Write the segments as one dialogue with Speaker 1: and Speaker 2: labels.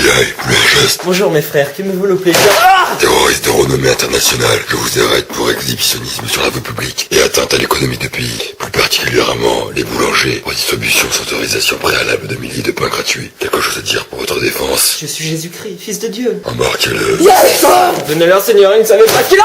Speaker 1: FBI, le geste.
Speaker 2: Bonjour mes frères, que me vaut le plaisir.
Speaker 1: Terroriste de renommée internationale, je vous arrête pour exhibitionnisme sur la voie publique et atteinte à l'économie du pays. Plus particulièrement, les boulangers, en distribution sans autorisation préalable de milliers de pains gratuits. Quelque chose à dire pour votre défense?
Speaker 2: Je suis Jésus-Christ, fils de Dieu.
Speaker 1: Embarquez-le.
Speaker 2: Yes! Donnez-leur, Seigneur, il ne savait pas qu'il a.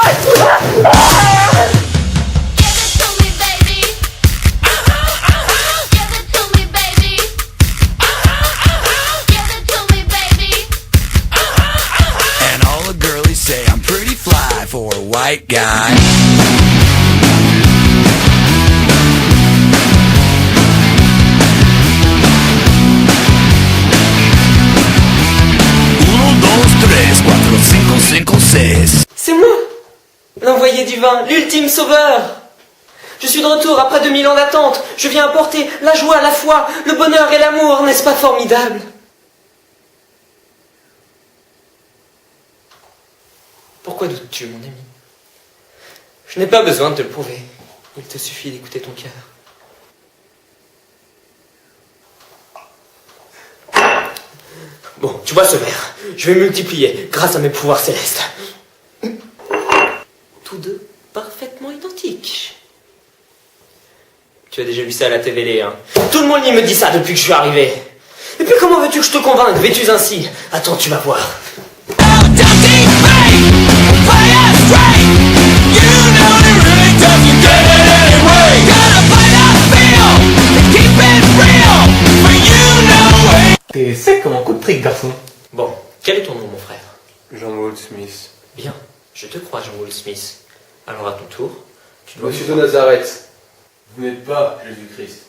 Speaker 3: Say I'm pretty fly for a white guy. Uno, dos, tres, cuatro, cinco, cinco, seis.
Speaker 2: C'est moi, l'envoyé divin, l'ultime sauveur. Je suis de retour après 2000 ans d'attente. Je viens apporter la joie, la foi, le bonheur et l'amour, n'est-ce pas formidable? Pourquoi doutes-tu, mon ami? Je n'ai pas besoin de te le prouver. Il te suffit d'écouter ton cœur. Bon, tu vois ce verre. Je vais multiplier grâce à mes pouvoirs célestes. Tous deux parfaitement identiques. Tu as déjà vu ça à la télé, hein? Tout le monde y me dit ça depuis que je suis arrivé. Et puis comment veux-tu que je te convainque, vêtus ainsi? Attends, tu vas voir.
Speaker 4: T'es sec comme un coup de trick, garçon.
Speaker 2: Bon, quel est ton nom, mon frère?
Speaker 4: Jean Wall Smith.
Speaker 2: Bien, je te crois, Jean Will Smith. Alors à ton tour, tu dois...
Speaker 4: Monsieur de Nazareth, vous n'êtes pas Jésus-Christ.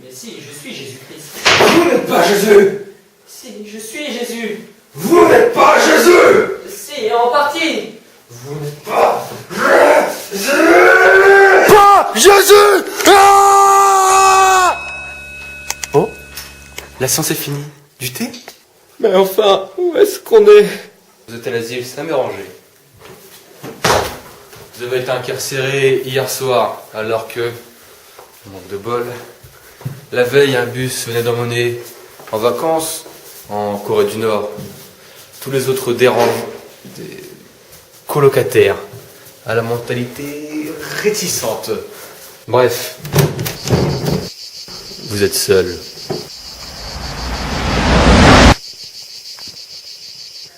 Speaker 2: Mais si, je suis Jésus-Christ.
Speaker 4: Vous n'êtes pas Jésus.
Speaker 2: Si, je suis Jésus.
Speaker 4: Vous n'êtes pas Jésus.
Speaker 2: Si, en partie.
Speaker 4: Vous n'êtes pas Jésus.
Speaker 1: Pas Jésus!
Speaker 4: Oh, la séance est finie. Du thé?
Speaker 2: Mais enfin, où est-ce qu'on est?
Speaker 4: Vous êtes à l'asile Saint-Méranger. Vous avez été incarcéré hier soir, alors que, manque de bol, la veille un bus venait d'emmener en vacances en Corée du Nord tous les autres des colocataires à la mentalité réticente. Bref, vous êtes seul.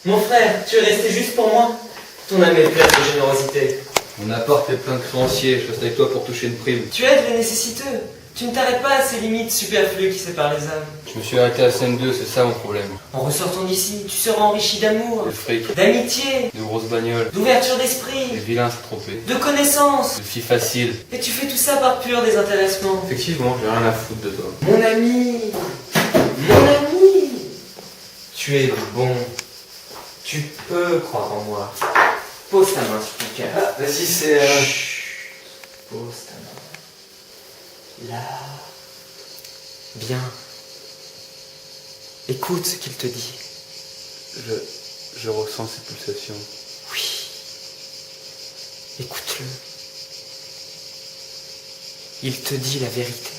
Speaker 2: Mon frère, tu es resté juste pour moi. Ton âme est pleine de générosité.
Speaker 4: Mon appart est plein de créanciers, je reste avec toi pour toucher une prime.
Speaker 2: Tu aides les nécessiteux. Tu ne t'arrêtes pas à ces limites superflues qui séparent les âmes.
Speaker 4: Je me suis arrêté à scène 2, c'est ça mon problème.
Speaker 2: En ressortant d'ici, tu seras enrichi d'amour,
Speaker 4: De fric,
Speaker 2: d'amitié,
Speaker 4: de grosses bagnoles,
Speaker 2: d'ouverture
Speaker 4: les
Speaker 2: d'esprit,
Speaker 4: vilains se tromper,
Speaker 2: de connaissances.
Speaker 4: de filles faciles.
Speaker 2: Et tu fais tout ça par pur désintéressement.
Speaker 4: Effectivement, j'ai rien à foutre de toi.
Speaker 2: Mon ami, mon ami, tu es bon. Tu peux croire en moi. Pose ta main sur ton cœur.
Speaker 4: Vas-y, c'est...
Speaker 2: Chut. Pose ta main. Là. Bien. Écoute ce qu'il te dit.
Speaker 4: Je ressens ces pulsations.
Speaker 2: Oui. Écoute-le. Il te dit la vérité.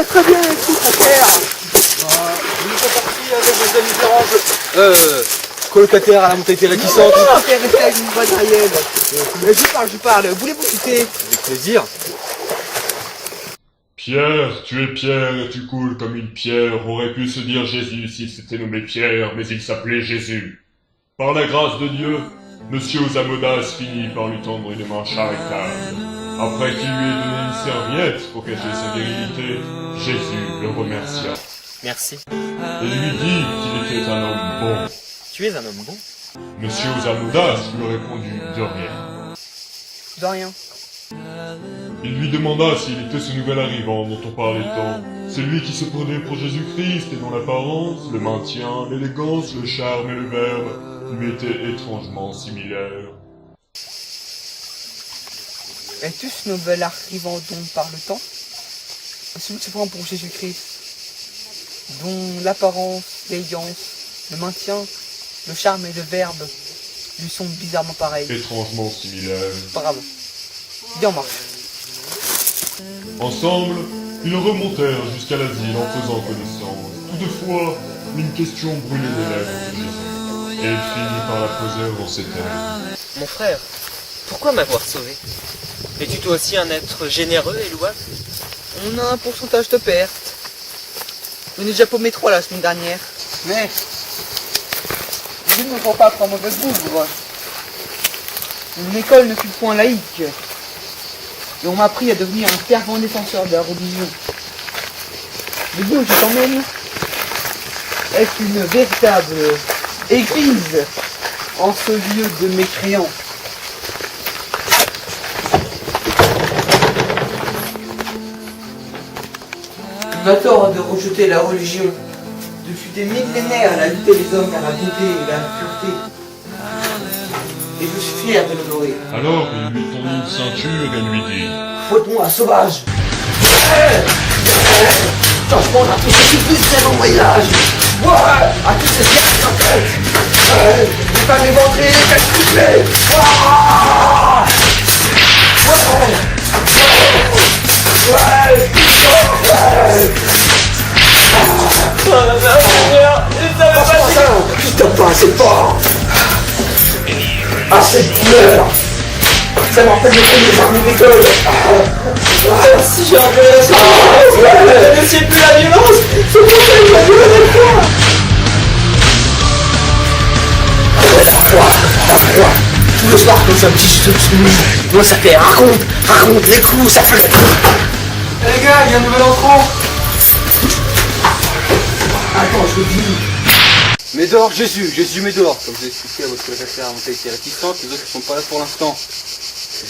Speaker 5: Très bien, écoute, mon père.
Speaker 4: Nous sommes partis avec des amis déranges. Colocataire à la mentalité réticente.
Speaker 5: Oh, t'es resté avec une bonne aérienne. Mais je parle. Voulez-vous quitter?
Speaker 4: Avec plaisir.
Speaker 6: Pierre, tu es Pierre et tu coules comme une pierre, aurait pu se dire Jésus s'il s'était nommé Pierre, mais il s'appelait Jésus. Par la grâce de Dieu, Monsieur Osamodas finit par lui tendre une main charitable. Après qu'il lui ait donné une serviette pour cacher sa virilité, Jésus le remercia
Speaker 2: Merci.
Speaker 6: et lui dit qu'il était un homme bon.
Speaker 2: Tu es un homme bon.
Speaker 6: Monsieur Osamodas lui répondit de rien.
Speaker 5: De rien.
Speaker 6: Il lui demanda s'il était ce nouvel arrivant dont on parlait tant, celui qui se prenait pour Jésus-Christ et dont l'apparence, le maintien, l'élégance, le charme et le verbe lui étaient étrangement similaires.
Speaker 5: Es-tu ce nouvel arrivant dont parle tant? Celui qui se prend pour Jésus-Christ, dont l'apparence, l'élégance, le maintien, le charme et le verbe lui sont bizarrement pareils.
Speaker 6: Étrangement similaires.
Speaker 5: Bravo. Viens, on marche.
Speaker 6: Ensemble, ils remontèrent jusqu'à l'asile en faisant connaissance. Toutefois, une question brûlait les lèvres de Jésus, et il finit par la poser dans ces termes.
Speaker 2: Mon frère, pourquoi m'avoir sauvé? Es-tu toi aussi un être généreux et louable?
Speaker 5: On a un pourcentage de perte. On est déjà paumé 3 la semaine dernière. Mais je ne faut pas prendre mauvaise bougre. Mon école ne fut point laïque. Et on m'a appris à devenir un fervent défenseur de la religion. Le lieu où je t'emmène est une véritable église en ce lieu de mécréants. Tu as tort de rejeter la religion. Depuis des millénaires, elle a lutté les hommes vers la beauté et la pureté. Et je suis fier de l'honorer.
Speaker 6: Alors il lui tendit une ceinture et lui dit
Speaker 5: Fouette-moi, sauvage! Change-moi à tous ces supplices mon voyage! À tous ces biens en tête! Les femmes éventrées, les têtes couplées! Putain, pas assez fort! Assez de douleur! Ça m'en fait le premier parmi l'école!
Speaker 2: Si j'ai un peu la je ne sais plus la violence. Je pense que je vais violer avec toi.
Speaker 5: Tout le soir, comme ça, petit chute de nuit. Moi, ça fait raconte les coups, ça fait.
Speaker 4: Eh les gars, il y a un nouvel entrant.
Speaker 5: Attends, je te dis.
Speaker 7: Médor, Jésus Médor. Comme je l'ai expliqué à votre colocataire, mon était réticente, les autres ne sont pas là pour l'instant.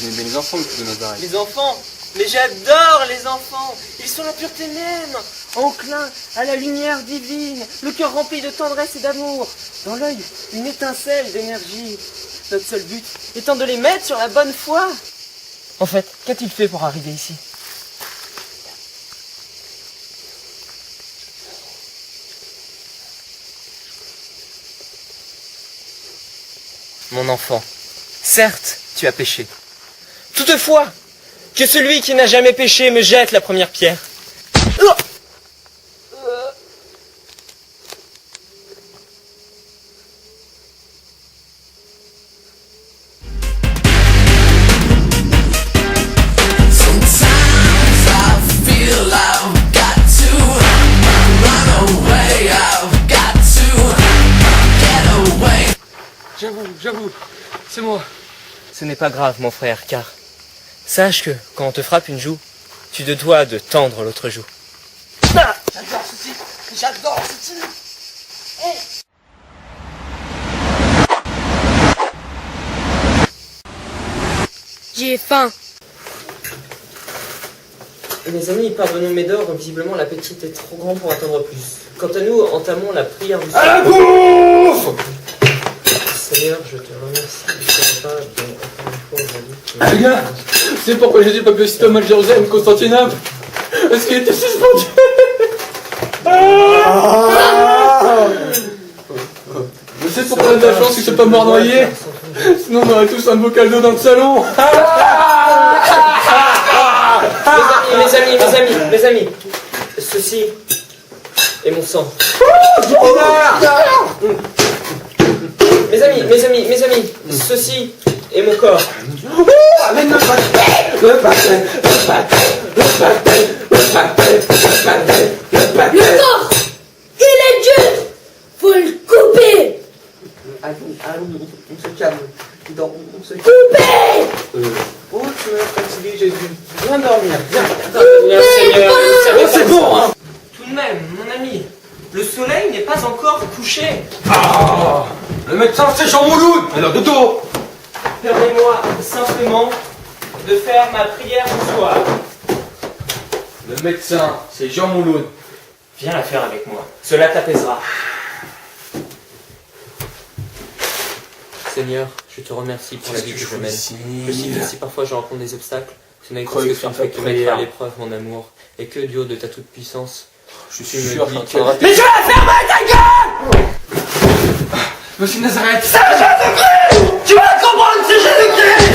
Speaker 7: J'aime bien les enfants, monsieur de Nazareth.
Speaker 2: Les enfants, mais j'adore les enfants. Ils sont la pureté même, enclins à la lumière divine, le cœur rempli de tendresse et d'amour. Dans l'œil, une étincelle d'énergie. Notre seul but étant de les mettre sur la bonne foi. En fait, qu'a-t-il fait pour arriver ici? Mon enfant, certes, tu as péché. Toutefois, que celui qui n'a jamais péché me jette la première pierre.
Speaker 3: Sometimes I feel I've got to run away. I've got to get away.
Speaker 4: J'avoue, c'est moi.
Speaker 2: Ce n'est pas grave, mon frère, car sache que quand on te frappe une joue, tu te dois de tendre l'autre joue.
Speaker 5: J'adore ce type. J'adore ce type.
Speaker 8: J'ai faim.
Speaker 2: Mes amis, pardonnons Médor, visiblement l'appétit est trop grand pour attendre plus. Quant à nous, entamons la prière du
Speaker 4: À la bouffe!
Speaker 2: Seigneur, je te remercie de ce repas de encore une fois aujourd'hui.
Speaker 4: Les gars, c'est pourquoi Jésus pas pu citer mal Jérusalem, Constantinople? Parce qu'il était suspendu. Je sais pourquoi on a de la chance qu'il ne s'est pas mort noyé. Sinon on aurait tous un bocal d'eau dans le salon.
Speaker 2: Mes amis, ceci est mon sang. Mes amis, ceci est mon corps.
Speaker 8: Le corps, il est Dieu. Faut le couper.
Speaker 5: Allons, on se calme. On se calme.
Speaker 8: Couper.
Speaker 5: Oh, tu m'as fatigué, Jésus. Viens dormir, viens.
Speaker 2: Seigneur,
Speaker 5: Oh, c'est bon, hein.
Speaker 2: Tout de même, mon ami, le soleil n'est pas encore couché.
Speaker 7: Le médecin, c'est Jean Mouloud. Alors, dodo.
Speaker 2: Permets-moi simplement de faire ma prière du soir.
Speaker 4: Le médecin, c'est Jean Mouloud.
Speaker 2: Viens la faire avec moi. Cela t'apaisera. Seigneur, je te remercie pour la vie que je mène. Je sais que si parfois je rencontre des obstacles, ce n'est que ce que tu fais que mettre à l'épreuve mon amour, et que du haut de ta toute-puissance,
Speaker 7: Je suis sûr que tu auras...
Speaker 2: Mais tu vas la fermer ta gueule!
Speaker 7: Monsieur Nazareth.
Speaker 2: C'est Jésus-Christ! Tu vas comprendre, c'est Jésus-Christ!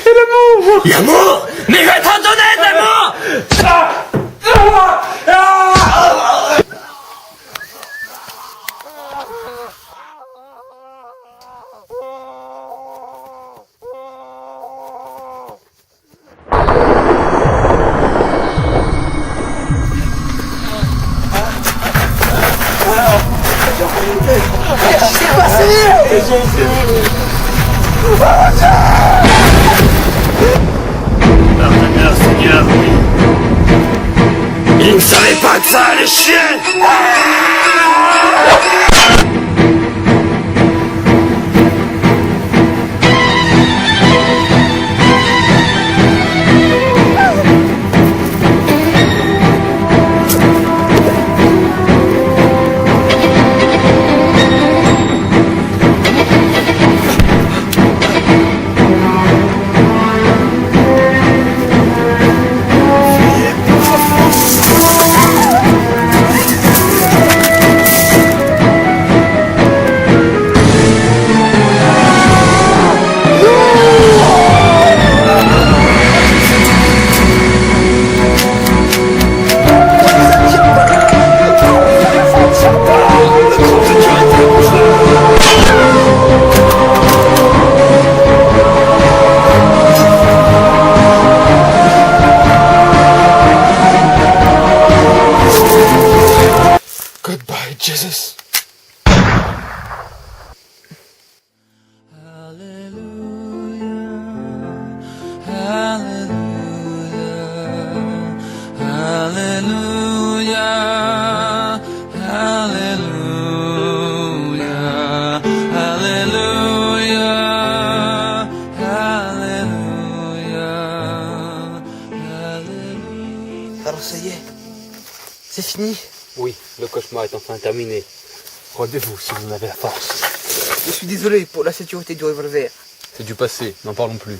Speaker 7: Et l'amour.
Speaker 2: L'amour? Mais je vais t'en donner de l'amour!
Speaker 1: Pardonneur, Seigneur. Il ne savait pas que ça allait chier.
Speaker 7: Goodbye, Jesus.
Speaker 5: Alors ça y est, c'est fini.
Speaker 7: Oui, le cauchemar est enfin terminé. Rendez-vous si vous en avez la force.
Speaker 5: Je suis désolé pour la sécurité du revolver.
Speaker 4: C'est du passé, n'en parlons plus.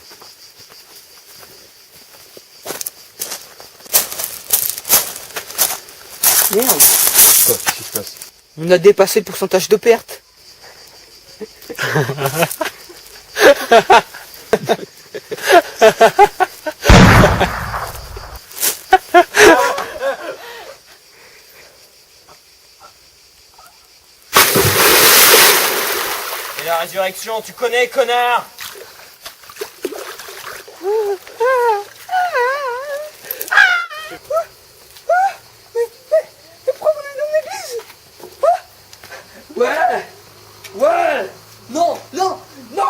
Speaker 5: Merde,
Speaker 4: Quoi, qu'est-ce qui se passe?
Speaker 5: on a dépassé le pourcentage de perte.
Speaker 2: Et la résurrection, tu connais, connard?
Speaker 5: Ouais, ouais, non, non, non.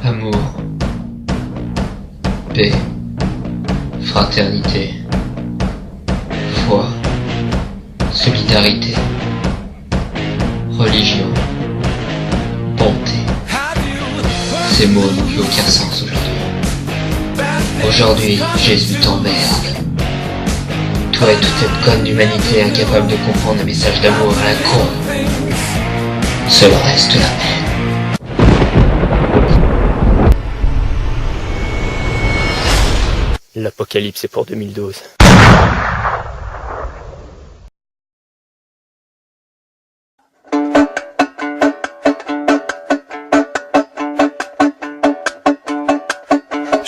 Speaker 9: Amour, paix, fraternité, foi, solidarité, religion, bonté. Ces mots n'ont plus aucun sens aujourd'hui. Aujourd'hui, Jésus t'emmerde. Toi et toute cette conne d'humanité incapable de comprendre un message d'amour à la con. Seul reste la peine.
Speaker 2: L'Apocalypse est pour 2012.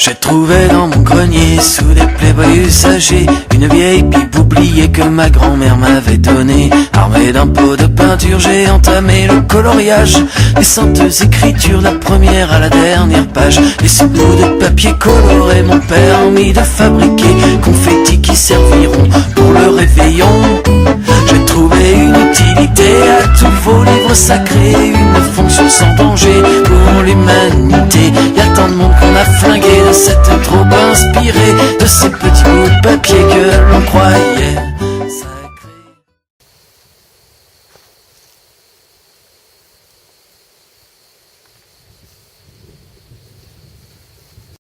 Speaker 3: J'ai trouvé dans mon grenier, sous des playboys usagés, une vieille pipe oubliée que ma grand-mère m'avait donnée. Armée d'un pot de peinture, j'ai entamé le coloriage des saintes écritures, de la première à la dernière page. Et ce bout de papier coloré m'ont permis de fabriquer confettis qui serviront pour le réveillon. J'ai trouvé une utilité à tous vos livres sacrés, une fonction sans danger pour l'humanité. Y a tant de monde qu'on a flingué de cette trop inspirée, de ces petits